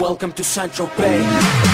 Welcome to Saint-Tropez.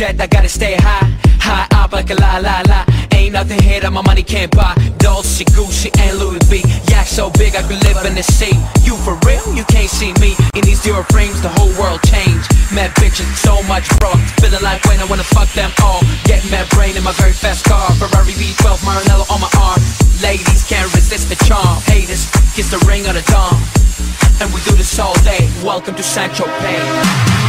I gotta stay high, high up like a la la la. Ain't nothing here that my money can't buy. Dolce, Gucci, and Louis V. Yak so big I could live in the sea. You for real? You can't see me in these Dior frames. The whole world changed. Mad bitches, so much bro. Feeling like when I wanna fuck them all. Get mad brain in my very fast car. Ferrari V12, Maranello on my arm. Ladies can't resist the charm. Haters kiss the ring of the dawn, and we do this all day. Welcome to Saint-Tropez.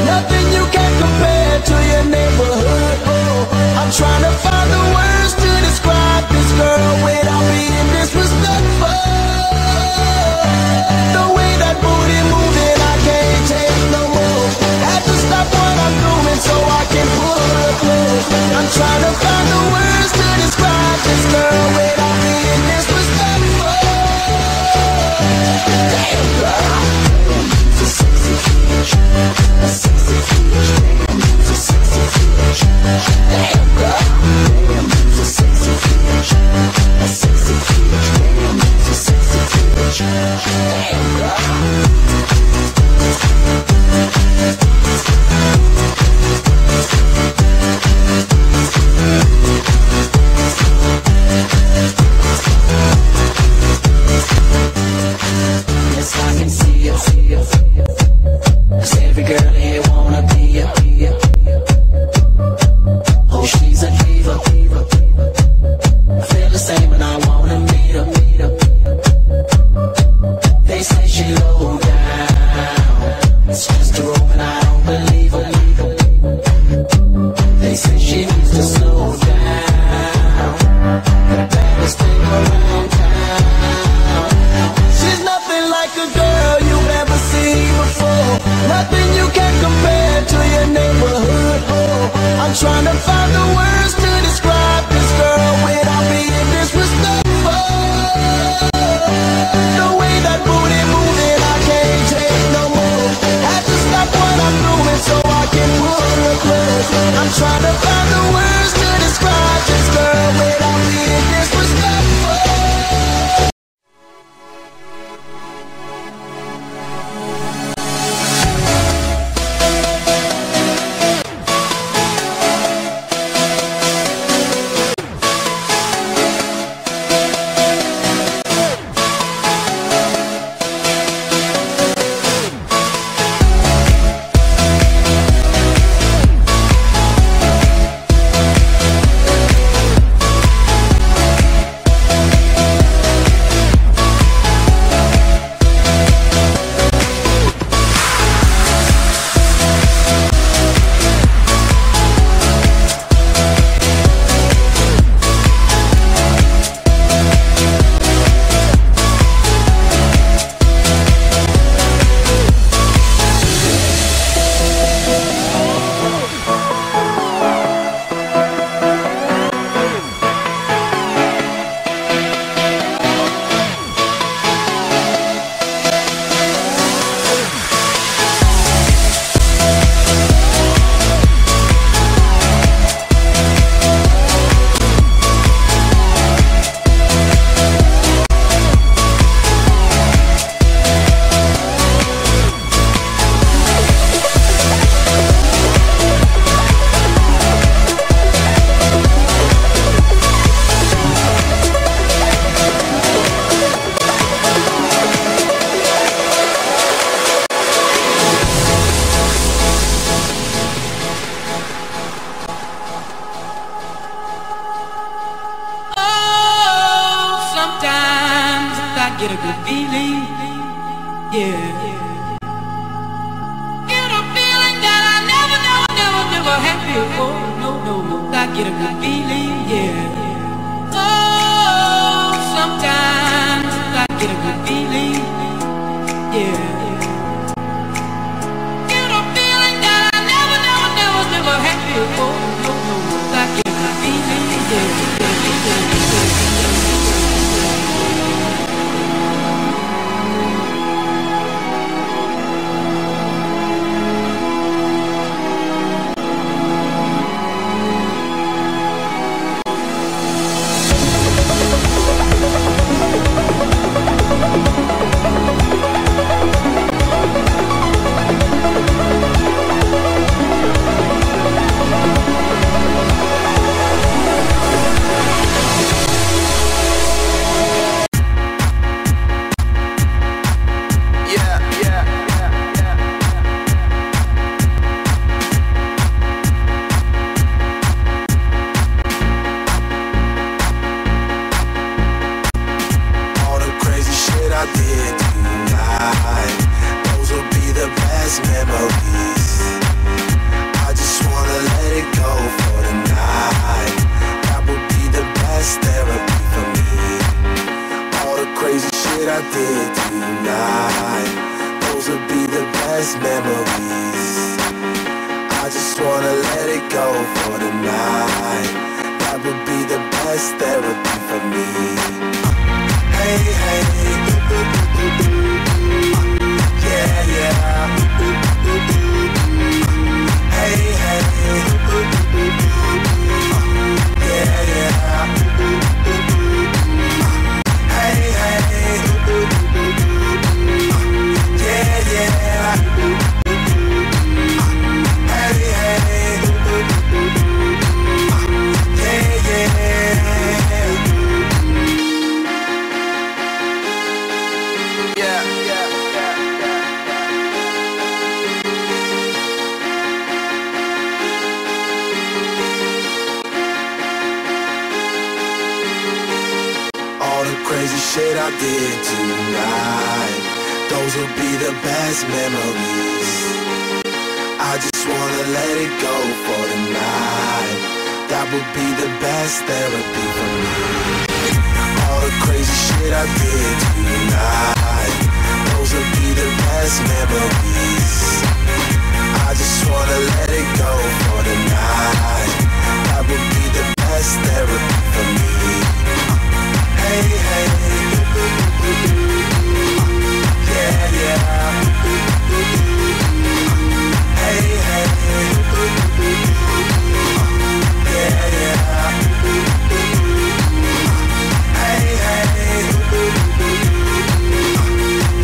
Nothing you can compare to your neighbor. like a girl you've never seen before. Nothing you can compare to your neighborhood. Oh, I'm trying to find the words to describe this girl without being disrespectful. The way that booty moving, I can't take no more. Had to stop what I'm doing so I can pull her close. I'm trying to find the words to describe this girl without being disrespectful. Get a good feeling, yeah. Get a feeling that I never had before. No, I get a good feeling, yeah. Oh, sometimes I get a good feeling, yeah. Get a feeling that I never had before. No, I get a good feeling, yeah. Shit I did tonight, those will be the best memories. I just wanna let it go for the night. That would be the best therapy for me. All the crazy shit I did tonight,